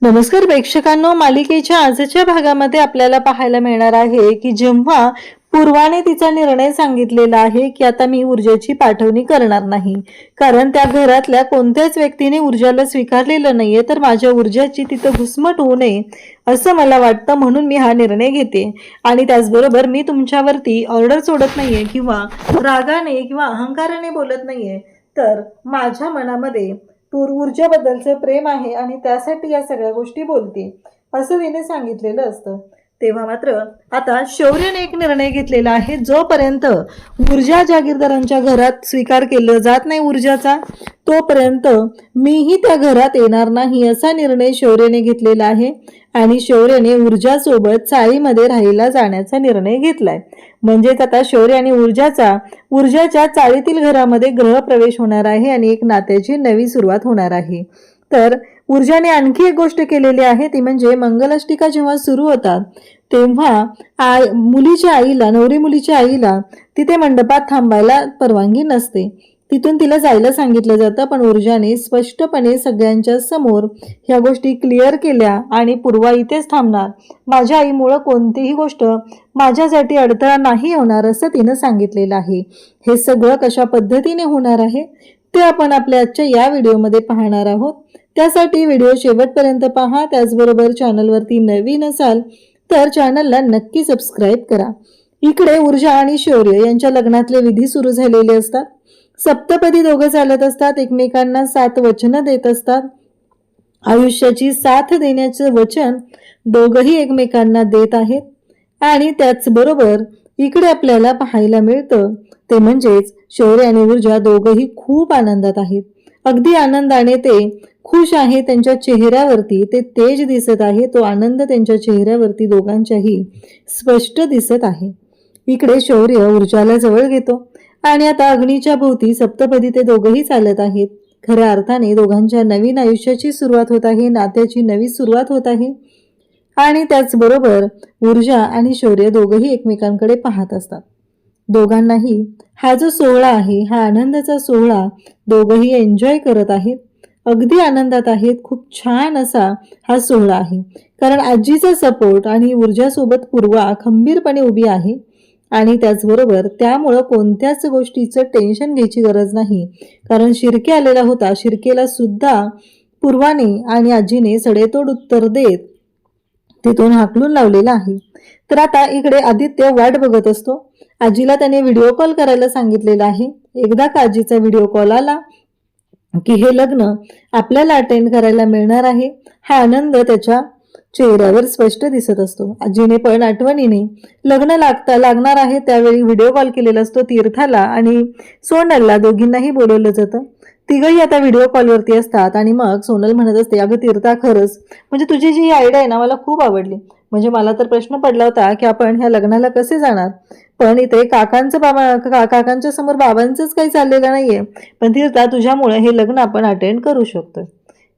नमस्कार प्रेक्षकांनो, मालिकेच्या आजच्या भागामध्ये आपल्याला पाहायला मिळणार आहे की जेव्हा पूर्वाने तिचा निर्णय सांगितलेला आहे की आता मी ऊर्जाची पाठवणी करणार नाही, कारण त्या घरातल्या कोणत्याच व्यक्तीने ऊर्जाला स्वीकारलेलं नाहीये, तर माझ्या ऊर्जाची तिथं घुसमट होऊ नये असं मला वाटतं, म्हणून मी हा निर्णय घेते. आणि त्याचबरोबर मी तुमच्यावरती ऑर्डर सोडत नाहीये किंवा रागाने किंवा अहंकाराने बोलत नाहीये, तर माझ्या मनामध्ये ऊर्जाबद्दलचं प्रेम आहे आणि त्यासाठी या सगळ्या गोष्टी बोलते असं तिने सांगितलेलं असतं. तेव्हा मात्र आता शौर्यने एक निर्णय घेतलेला आहे, जोपर्यंत ऊर्जा जागीरदारांच्या घरात स्वीकार केलं जात नाही ऊर्जाचा, तोपर्यंत मीही त्या घरात येणार नाही असा निर्णय शौर्यने घेतलेला आहे. आणि शौर्यने ऊर्जासोबत चाळीमध्ये राहायला जाण्याचा निर्णय घेतलाय. म्हणजेच आता शौर्य आणि ऊर्जाच्या चाळीतील घरामध्ये ग्रहप्रवेश होणार आहे आणि एक नात्याची नवी सुरुवात होणार आहे. तर ऊर्जाने आणखी एक गोष्ट केलेली आहे, ती म्हणजे मंगलाष्टिका जेव्हा सुरू होतात तेव्हा मुलीच्या आईला, नवरी मुलीच्या आईला तिथे मंडपात थांबायला परवानगी नसते, तिथून तिला जायला सांगितलं जातं. पण ऊर्जाने स्पष्टपणे सगळ्यांच्या समोर ह्या गोष्टी क्लिअर केल्या आणि पूर्वा इथेच थांबणार, माझ्या आईमुळं कोणतीही गोष्ट माझ्यासाठी अडथळा नाही होणार असं तिनं सांगितलेलं आहे. हे सगळं कशा पद्धतीने होणार आहे ते आपण आपल्या आजच्या या व्हिडिओमध्ये पाहणार आहोत. त्यासाठी व्हिडिओ शेवटपर्यंत पहा. त्याचबरोबर चॅनलवरती नवीन असाल तर चॅनलला नक्की सबस्क्राईब करा. इकडे ऊर्जा आणि शौर्य यांच्या लग्नातले विधी सुरू झालेले असतात. सप्तपदी दोघं चालत असतात, एकमेकांना 7 वचनं देत असतात. आयुष्याची साथ देण्याचं वचन दोघंही एकमेकांना देत आहेत. आणि त्याचबरोबर इकडे आपल्याला पाहायला मिळतं ते म्हणजेच शौर्य आणि ऊर्जा दोघंही खूप आनंदात आहेत. अगदी आनंदाने ते खुश आहे, त्यांच्या चेहऱ्यावरती ते तेज दिसत आहे, तो आनंद त्यांच्या चेहऱ्यावरती दोघांच्याही स्पष्ट दिसत आहे. इकडे शौर्य ऊर्जाला जवळ घेतो आणि आता अग्नीच्या भोवती सप्तपदी ते दोघंही चालत आहेत. खऱ्या अर्थाने दोघांच्या नवीन आयुष्याची सुरुवात होत आहे, नात्याची नवी सुरुवात होत आहे. आणि त्याचबरोबर ऊर्जा आणि शौर्य दोघंही एकमेकांकडे पाहत असतात. दोघांनाही हा जो सोहळा आहे, हा आनंदाचा सोहळा दोघंही एन्जॉय करत आहेत, अगदी आनंदात आहेत. खूप छान असा हा सोहळा आहे, कारण आजीचा सपोर्ट आणि ऊर्जासोबत पूर्वा खंबीरपणे उभी आहे. आणि त्याचबरोबर त्यामुळं कोणत्याच गोष्टीचं टेन्शन घ्यायची गरज नाही, कारण शिर्के आलेला होता. शिर्केला सुद्धा पूर्वाने आणि आजीने सडेतोड उत्तर देत तिथून हाकलून लावलेला आहे. तर आता इकडे आदित्य वाट बघत असतो. आजीला त्याने व्हिडिओ कॉल करायला सांगितलेला आहे. एकदा का आजीचा व्हिडिओ कॉल आला की हे लग्न आपल्याला अटेंड करायला मिळणार आहे, हा आनंद त्याच्या चेहऱ्यावर स्पष्ट दिसत असतो. आजीने पण आठवणीने लग्न लागणार आहे त्यावेळी व्हिडिओ कॉल केलेला असतो. तीर्थाला आणि सोनलला दोघींनाही बोलवलं जातं. तिघही आता व्हिडिओ कॉलवरती असतात आणि मग सोनल म्हणत असते, अगं तीर्था, खरंच म्हणजे तुझी जी आयडिया आहे ना मला खूप आवडली. म्हणजे मला तर प्रश्न पडला होता की आपण ह्या लग्नाला कसे जाणार, पण इथे काकांच्या समोर बाबांचंच काही चाललेलं नाहीये, पण तीर्था तुझ्यामुळे हे लग्न आपण अटेंड करू शकतो.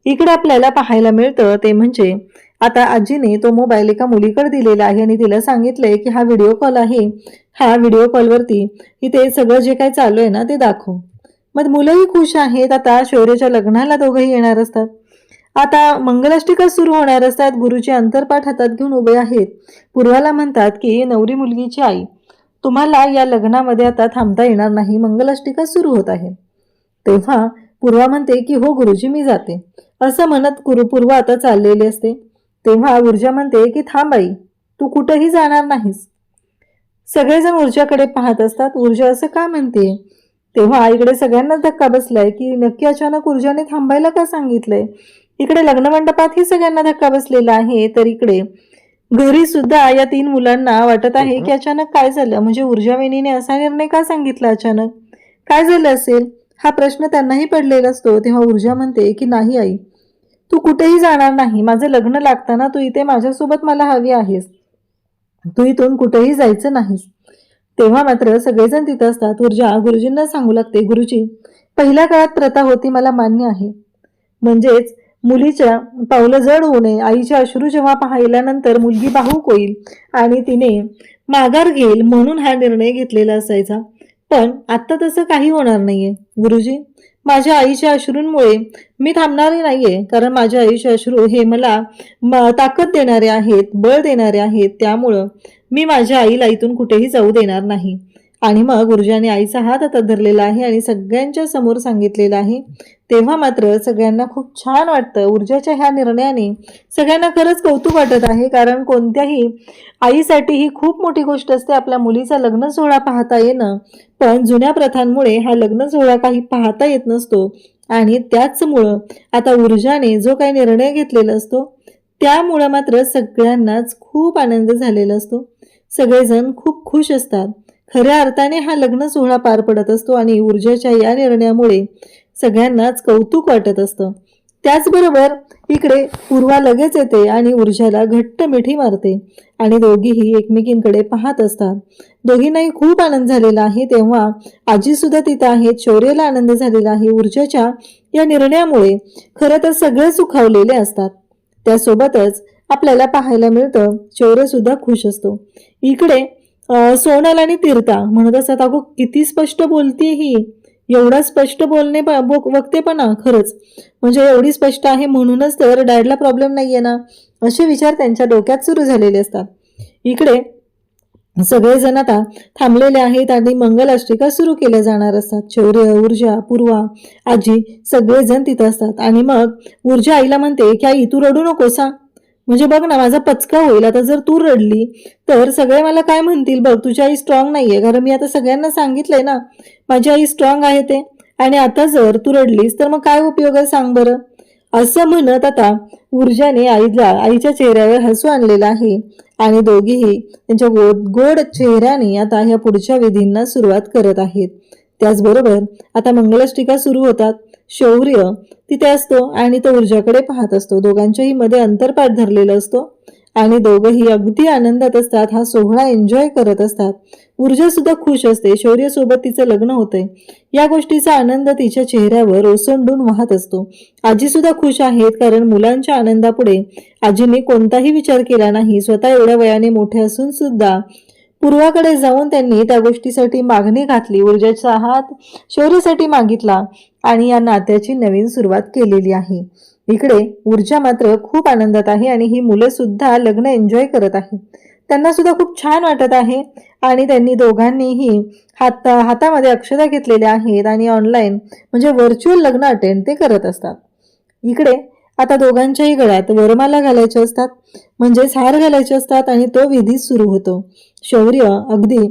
इकडे आपल्याला पाहायला मिळतं ते म्हणजे आता आजीने तो मोबाईल एका मुलीकडे दिलेला आहे आणि तिला सांगितलंय की हा व्हिडिओ कॉल आहे, हा व्हिडिओ कॉलवरती इथे सगळं जे काही चालू आहे ना ते दाखव. मग मुलंही खुश आहेत. आता शौर्याच्या लग्नाला दोघंही येणार असतात. आता मंगलाष्टिका सुरू होणार असतात. गुरुचे अंतरपाठ हातात घेऊन उभे आहेत. पूर्वाला म्हणतात की नवरी मुलगीची आई, तुम्हाला या लग्नामध्ये आता थांबता येणार नाही, मंगलाष्टिका सुरू होत आहे. तेव्हा पूर्वा म्हणते की हो गुरुजी, मी जाते असं म्हणत पूर्वा आता चाललेली असते. तेव्हा ऊर्जा म्हणते की थांब आई, तू कुठेही जाणार नाहीस. सगळेजण ऊर्जाकडे पाहत असतात. ऊर्जा असं का म्हणते? तेव्हा इकडे सगळ्यांना धक्का बसलाय की नक्की अचानक ऊर्जाने थांबायला का सांगितलंय. इकडे लग्नमंडपातही सगळ्यांना धक्का बसलेला आहे. तर इकडे घरी सुद्धा या 3 मुलांना वाटत आहे की अचानक काय झालं, म्हणजे ऊर्जा वहिनीने असा निर्णय का सांगितला, अचानक काय झालं असेल हा प्रश्न त्यांनाही पडलेला असतो. तेव्हा ऊर्जा म्हणते की नाही आई, तू कुठेही जाणार नाही, माझं लग्न लागताना तू इथे माझ्यासोबत मला हवी आहेस, तू इथून कुठेही जायचं नाहीस. तेव्हा मात्र सगळेजण तिथं असतात. ऊर्जा गुरुजींना सांगू लागते, गुरुजी पहिल्या काळात प्रथा होती, मला मान्य आहे, म्हणजेच मुलीच्या पावलं जड होऊ नये, आईचे अश्रू जेव्हा पाहिल्यानंतर मुलगी भावूक होईल आणि तिने माघार घेईल म्हणून हा निर्णय घेतलेला असायचा. पण आता तसं काही होणार नाहीये गुरुजी, माझ्या आईच्या अश्रूंमुळे मी थांबणारी नाहीये, कारण माझ्या आईचे अश्रू हे मला ताकद देणारे आहेत, बळ देणारे आहेत. त्यामुळं मी माझ्या आईला इथून कुठेही जाऊ देणार नाही. आणि मग ऊर्जाने आईचा हात हातात धरलेला आहे आणि सगळ्यांच्या समोर सांगितलेलं आहे. तेव्हा मात्र सगळ्यांना खूप छान वाटतं. ऊर्जाच्या ह्या निर्णयाने सगळ्यांना खरंच कौतुक वाटत आहे, कारण कोणत्याही आईसाठी ही खूप मोठी गोष्ट असते आपल्या मुलीचा लग्न सोहळा पाहता येणं. पण जुन्या प्रथांमुळे हा लग्न सोहळा काही पाहता येत नसतो आणि त्याचमुळं आता ऊर्जाने जो काही निर्णय घेतलेला असतो त्यामुळं मात्र सगळ्यांनाच खूप आनंद झालेला असतो. सगळेजण खूप खुश असतात. खऱ्या अर्थाने हा लग्न सोहळा पार पडत असतो आणि ऊर्जाच्या या निर्णयामुळे सगळ्यांनाच कौतुक वाटत असतं. त्याचबरोबर इकडे पूर्वा लगेच येते आणि ऊर्जाला घट्ट मिठी मारते आणि दोघीही एकमेकींकडे पाहत असतात. दोघींनाही खूप आनंद झालेला आहे. तेव्हा आजी सुद्धा तिथं आहे. शौर्यला आनंद झालेला आहे. ऊर्जाच्या या निर्णयामुळे खरं तर सगळे सुखावलेले असतात. त्यासोबतच आपल्याला पाहायला मिळतं शौर्य सुद्धा खुश असतो. इकडे सोनल आणि तीर्था म्हणत असतात, अगो किती स्पष्ट बोलते ही, एवढा स्पष्ट बोलणे वक्तेपणा खरंच, म्हणजे एवढी स्पष्ट आहे म्हणूनच तर डॅडला प्रॉब्लेम नाहीये ना, असे विचार त्यांच्या डोक्यात सुरू झालेले असतात. इकडे सगळेजण आता थांबलेले आहेत आणि मंगलाष्टिका सुरू केल्या जाणार असतात. शौर्य, ऊर्जा, पूर्वा, आजी सगळेजण तिथं असतात. आणि मग ऊर्जा आईला म्हणते की आई तू रडू नकोस हा, म्हणजे बघ ना माझा पचका होईल आता जर तू रडली तर सगळे मला काय म्हणतील, बघ तुझी आई स्ट्रॉंग नाहीये, कारण मी आता सगळ्यांना सांगितलंय ना माझी आई स्ट्रॉंग आहे ते, आणि आता जर तू रडलीस तर मग काय उपयोग आहे सांग बरं. असं म्हणत आता ऊर्जाने आईच्या चेहऱ्यावर हसू आणलेलं आहे आणि दोघीही त्यांच्या गोड चेहऱ्याने आता ह्या पुढच्या विधींना सुरुवात करत आहेत. त्याचबरोबर आता मंगलाष्टिका सुरू होतात. शौर्य तिथे असतो आणि तो ऊर्जाकडे पाहत असतो. दोघांच्याही मध्ये अंतरपाठ धरलेला असतो आणि दोघंही अगदी आनंदात असतात. हा सोहळा एन्जॉय करत असतात. ऊर्जा सुद्धा खुश असते. शौर्य सोबत तिचं लग्न होतंय या गोष्टीचा आनंद तिच्या चेहऱ्यावर ओसंडून वाहत असतो. आजी सुद्धा खुश आहेत, कारण मुलांच्या आनंदापुढे आजीने कोणताही विचार केला नाही. स्वतः एवढ्या वयाने मोठे असून सुद्धा पूर्वाकडे जाऊन त्यांनी त्या गोष्टीसाठी मागणी घातली. ऊर्जाचा हात शौर्यासाठी मागितला आणि या नात्याची नवीन सुरुवात केलेली आहे. इकडे ऊर्जा मात्र खूप आनंदात आहे आणि ही मुलं सुद्धा लग्न एन्जॉय करत आहेत. त्यांना सुद्धा खूप छान वाटत आहे आणि त्यांनी दोघांनीही हातामध्ये अक्षता घेतलेल्या आहेत आणि ऑनलाईन म्हणजे व्हर्च्युअल लग्न अटेंड ते करत असतात. इकडे आता दोघांच्याही गळ्यात वरमाला घालायच्या असतात, म्हणजेच हार घालायचे असतात आणि तो विधी सुरू होतो. शौर्य अगदी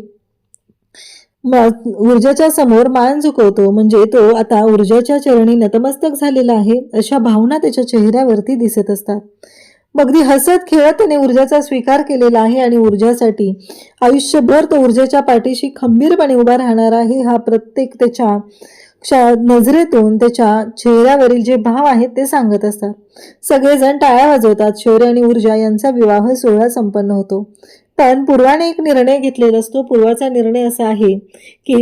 ऊर्जाच्या समोर मान झुकवतो, म्हणजे तो आता ऊर्जाच्या चरणी नतमस्तक झालेला आहे अशा भावना त्याच्या चेहऱ्यावरती दिसत असतात. अगदी हसत खेळत त्याने ऊर्जाचा स्वीकार केलेला आहे आणि ऊर्जासाठी आयुष्यभर तो ऊर्जाच्या पाठीशी खंबीरपणे उभा राहणार आहे. हा प्रत्येक त्याच्या नजरेतून त्याच्या चेहऱ्यावरील जे भाव आहेत ते सांगत असतात. सगळेजण टाळ्या वाजवतात. शौर्य आणि ऊर्जा यांचा विवाह सोहळा संपन्न होतो. पण पूर्वाने एक निर्णय घेतलेला असतो. पूर्वाचा निर्णय असा आहे की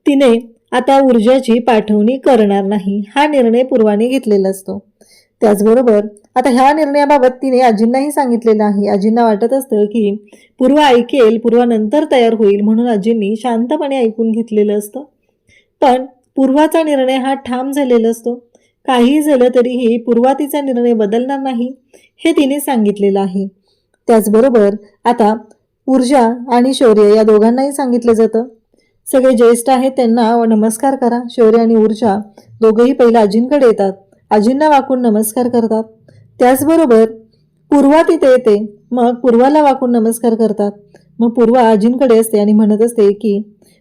तिने आता ऊर्जाची पाठवणी करणार नाही, हा निर्णय पूर्वाने घेतलेला असतो. त्याचबरोबर आता ह्या निर्णयाबाबत तिने आजींनाही सांगितलेलं आहे. आजींना वाटत असतं की पूर्वा ऐकेल, पूर्वा नंतर तयार होईल, म्हणून आजींनी शांतपणे ऐकून घेतलेलं असतं. पण पूर्वाचा निर्णय हा ठाम झालेला असतो. काही झालं तरीही पूर्वा तिचा निर्णय बदलणार नाही हे तिने सांगितलेलं आहे. त्याचबरोबर आता ऊर्जा आणि शौर्य या दोघांनाही सांगितलं जातं. सगळे ज्येष्ठ आहेत त्यांना नमस्कार करा. शौर्य आणि ऊर्जा दोघंही पहिला आजींकडे येतात, आजींना वाकून नमस्कार करतात. त्याचबरोबर पूर्वा तिथे येते, मग पूर्वाला वाकून नमस्कार करतात. मग पूर्वा आजींकडे असते आणि म्हणत असते की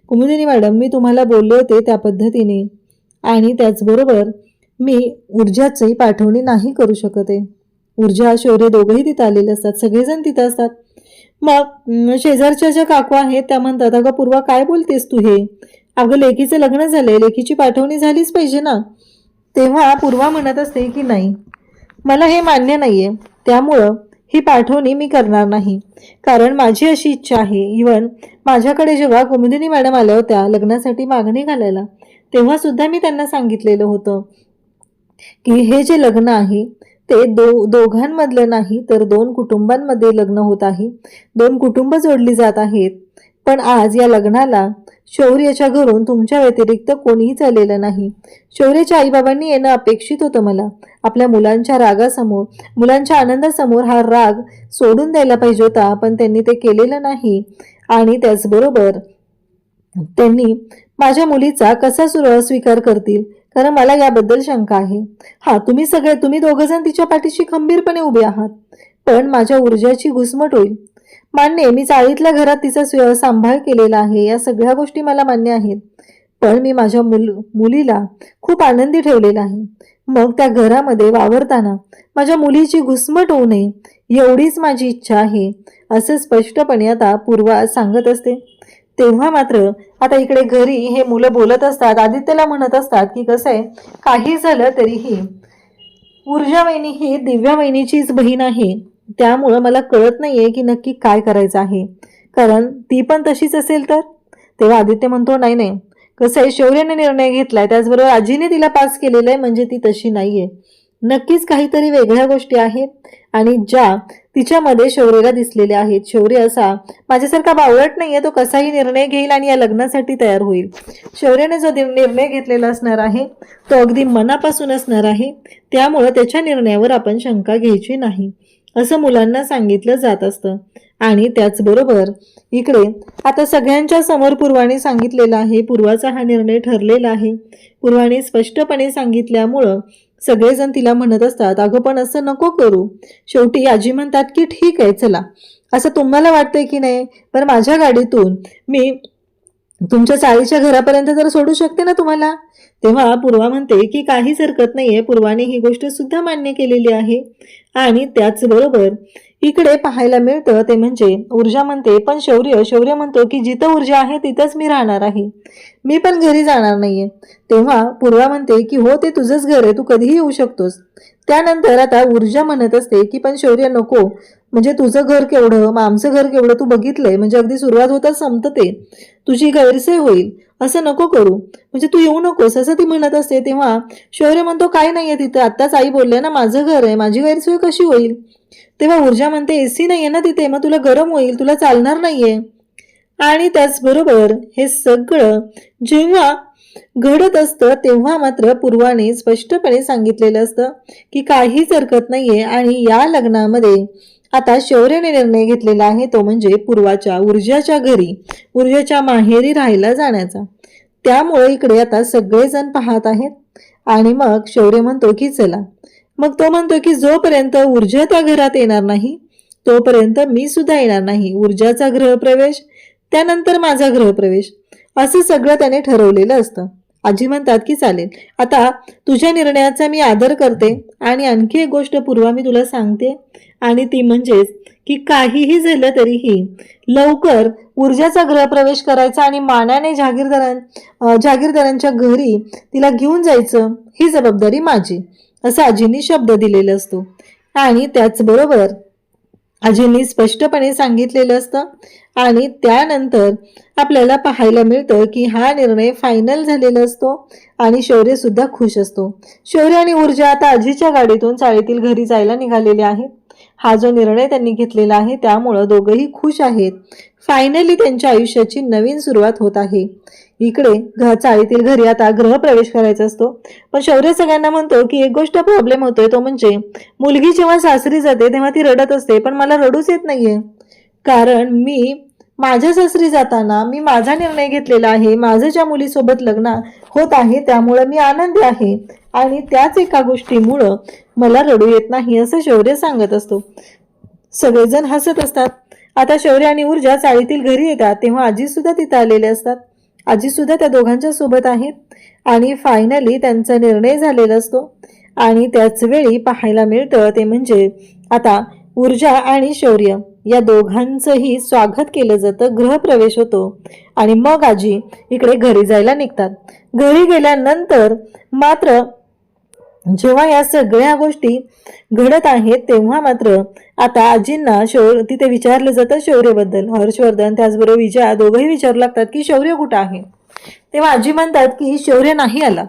कुमुदिनी मॅडम, मी तुम्हाला बोलले होते त्या पद्धतीने, आणि त्याचबरोबर मी ऊर्जाची पाठवणी नाही करू शकत आहे. ऊर्जा शौर्य दोघंही तिथं आलेले असतात. सगळेजण तिथं असतात. मग शेजारच्या ज्या काकू आहेत त्या म्हणतात, अगं पूर्वा काय बोलतेस तू हे, अगं लेकीचं लग्न झालंय, लेकीची पाठवणी झालीच पाहिजे ना. तेव्हा पूर्वा म्हणत असते की नाही, मला हे मान्य नाहीये, त्यामुळं ही पाठवणी मी करणार नाही, कारण माझी अशी इच्छा आहे. इवन माझ्याकडे जेव्हा कुमुदिनी मॅडम आल्या होत्या लग्नासाठी मागणी घालायला, तेव्हा सुद्धा मी त्यांना सांगितलेलं होतं की हे जे लग्न आहे ते दोघांमधलं नाही तर दोन कुटुंबांमध्ये लग्न होत आहे. दोन कुटुंब जोडली जात आहेत. पण आज या लग्नाला शौर्याच्या घरून तुमच्या व्यतिरिक्त कोणीही चाललेलं नाही. शौर्याच्या आईबाबांनी येणं अपेक्षित होतं मला. आपल्या मुलांच्या रागासमोर, मुलांच्या आनंदासमोर हा राग सोडून द्यायला पाहिजे होता, पण त्यांनी ते केलेलं नाही. आणि त्याचबरोबर त्यांनी माझ्या मुलीचा कसा स्वीकार करतील, कारण मला याबद्दल शंका आहे. तुम्ही दोघंजण तिच्या पाठीशी खंबीरपणे उभे आहात, पण माझ्या ऊर्जाची घुसमट होईल. मान्य, मी चाळीतल्या घरात तिचा सांभाळ केलेला आहे, या सगळ्या गोष्टी मला मान्य आहेत. पण मी माझ्या मुलीला खूप आनंदी ठेवलेला आहे. मग त्या घरामध्ये वावरताना माझ्या मुलीची घुसमट होऊ नये एवढीच माझी इच्छा आहे, असं स्पष्टपणे आता पूर्वा सांगत असते. तेव्हा मात्र आता इकडे घरी हे मुलं बोलत असतात. आदित्यला म्हणत असतात की कसं आहे, काही झालं तरीही ऊर्जा वहिनी ही दिव्या वहिनीचीच बहीण आहे, त्यामुळं मला कळत नाहीये की नक्की काय करायचं आहे, कारण ती पण तशीच असेल तर. तेव्हा आदित्य म्हणतो नाही नाही, कसं आहे, शौर्याने निर्णय घेतलाय, त्याचबरोबर आजीने तिला पास केलेलं आहे, म्हणजे ती तशी नाहीये. नक्कीच काहीतरी वेगळ्या गोष्टी आहेत आणि ज्या तिच्यामध्ये शौर्याला दिसलेल्या आहेत. शौर्य असा माझ्यासारखा बावळट नाहीये, तो कसाही निर्णय घेईल आणि या लग्नासाठी तयार होईल. शौर्याने जो निर्णय घेतलेला असणार आहे तो अगदी मनापासून असणार आहे, त्यामुळं त्याच्या निर्णयावर आपण शंका घ्यायची नाही, असं मुलांना सांगितलं जात असतं. आणि त्याचबरोबर इकडे आता सगळ्यांच्या समोर पूर्वाने सांगितलेलं आहे, पूर्वाचा हा निर्णय ठरलेला आहे. पूर्वाने स्पष्टपणे सांगितल्यामुळं सगळेजण तिला म्हणत असतात, अगं पण असं नको करू. शेवटी आजी म्हणतात की ठीक आहे चला, असं तुम्हाला वाटतंय की नाही, पण माझ्या गाडीतून मी तुमच्या चाळीच्या घरापर्यंत तर सोडू शकते ना तुम्हाला. तेव्हा पूर्वा म्हणते की काहीच हरकत नाहीये. पूर्वाने ही गोष्ट सुद्धा मान्य केलेली आहे. आणि त्याचबरोबर इकडे पाहायला मिळतं ते म्हणजे ऊर्जा म्हणते, पण शौर्य म्हणतो की जिथं ऊर्जा आहे तिथंच मी राहणार आहे, मी पण घरी जाणार नाहीये. तेव्हा पूर्वा म्हणते की हो, ते तुझंच घर आहे, तू कधीही येऊ शकतोस. त्यानंतर आता ऊर्जा म्हणत असते की पण शौर्य नको, म्हणजे तुझं घर केवढं, मग आमचं घर केवढं तू बघितलंय, म्हणजे अगदी सुरुवात होता संपते, तुझी गैरसोय होईल, असं नको करू, म्हणजे तू येऊ नकोस, असं ती म्हणत असते. तेव्हा शौर्य म्हणतो काय नाहीये तिथं, आत्ताच आई बोलले ना माझं घर आहे, माझी गैरसोय कशी होईल. तेव्हा ऊर्जा म्हणते एसी नाहीये ना तिथे, मग तुला गरम होईल, तुला चालणार नाहीये. आणि त्याचबरोबर हे सगळं जेव्हा घडत असतं तेव्हा मात्र पूर्वाने स्पष्टपणे सांगितलेलं असतं की काहीच हरकत नाहीये. आणि या लग्नामध्ये आता शौर्याने निर्णय घेतलेला आहे, तो म्हणजे पूर्वाच्या ऊर्जाच्या घरी, ऊर्जाच्या माहेरी राहायला जाण्याचा. त्यामुळे इकडे आता सगळेजण पाहत आहेत. आणि मग शौर्य म्हणतो की चला, मग तो म्हणतो की जोपर्यंत ऊर्जा त्या घरात येणार नाही तोपर्यंत मी सुद्धा येणार नाही. ऊर्जाचा गृहप्रवेश, त्यानंतर माझा गृहप्रवेश, असं सगळं त्याने ठरवलेलं असतं. आजी म्हणतात की चालेल, आता तुझ्या निर्णयाचा मी आदर करते. आणि आणखी एक गोष्ट पूर्वा मी तुला सांगते, आणि ती म्हणजेच की काहीही झालं तरीही लवकर ऊर्जाचा गृहप्रवेश करायचा आणि मानाने जागीरदारांच्या घरी तिला घेऊन जायचं, ही जबाबदारी माझी, असं आजींनी शब्द दिलेला असतो. आणि त्याचबरोबर आजींनी स्पष्टपणे सांगितलेलं असतं. आणि त्यानंतर आपल्याला पाहायला मिळतं की हा निर्णय फायनल झालेला असतो आणि शौर्य सुद्धा खुश असतो. शौर्य आणि ऊर्जा आता आजीच्या गाडीतून चाळीतील घरी जायला निघालेले आहेत. हा जो निर्णय त्यांनी घेतलेला आहे त्यामुळं दोघंही खुश आहेत. फायनली त्यांच्या आयुष्याची नवीन सुरुवात होत आहे. इकडे चाळीतील घरी आता गृहप्रवेश करायचा असतो, पण शौर्य सगळ्यांना म्हणतो की एक गोष्ट प्रॉब्लेम होतोय, तो म्हणजे मुलगी जेव्हा सासरी जाते तेव्हा ती रडत असते, पण मला रडूच येत नाहीये, कारण मी माझ्या सासरी जाताना मी माझा निर्णय घेतलेला आहे, माझं ज्या मुलीसोबत लग्न होत आहे त्यामुळं मी आनंदी आहे आणि त्याच एका गोष्टीमुळं मला रडू येत नाही, असं शौर्य सांगत असतो. सगळेजण हसत असतात. आता शौर्य आणि ऊर्जा चाळीतील घरी येतात तेव्हा आजी सुद्धा तिथे आलेले असतात. आजी सुद्धा त्या दोघांच्या सोबत आहेत आणि फायनली त्यांचा निर्णय झालेला असतो. आणि त्याच वेळी पाहायला मिळतं ते म्हणजे आता ऊर्जा आणि शौर्य या दोघांचंही स्वागत केलं जातं, गृहप्रवेश होतो आणि मग आजी इकडे घरी जायला निघतात. घरी गेल्यानंतर मात्र जेव्हा या सगळ्या गोष्टी घडत आहेत तेव्हा मात्र आता आजींना तिथे विचारलं जातं शौर्यबद्दल. हर्षवर्धन त्याचबरोबर विजया दोघंही विचारू लागतात की शौर्य कुठं आहे. तेव्हा आजी म्हणतात की शौर्य नाही आला,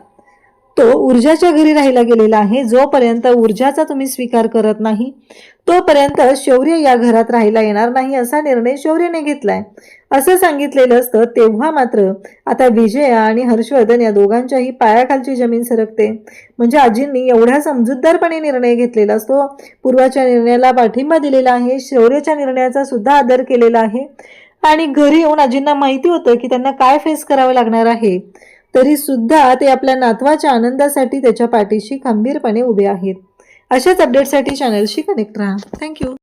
तो ऊर्जाच्या घरी राहायला गेलेला आहे. जोपर्यंत ऊर्जाचा तुम्ही स्वीकार करत नाही तोपर्यंत शौर्य या घरात राहायला येणार नाही असा निर्णय शौर्यने घेतलाय असं सांगितलेलं असतं. तेव्हा मात्र आता विजया आणि हर्षवर्धन या दोघांच्याही पायाखालची जमीन सरकते. म्हणजे आजींनी एवढ्या समजूतदारपणे निर्णय घेतलेला असतो. पूर्वाच्या निर्णयाला पाठिंबा दिलेला आहे, शौर्याच्या निर्णयाचा सुद्धा आदर केलेला आहे आणि घरी येऊन आजींना माहिती होतं की त्यांना काय फेस करावं लागणार आहे, तरी सुद्धा ते आपल्या नातवाच्या आनंदासाठी त्याच्या पाठीशी खंबीरपणे उभे आहेत. अशाच अपडेटसाठी चॅनलशी कनेक्ट राहा. थँक्यू.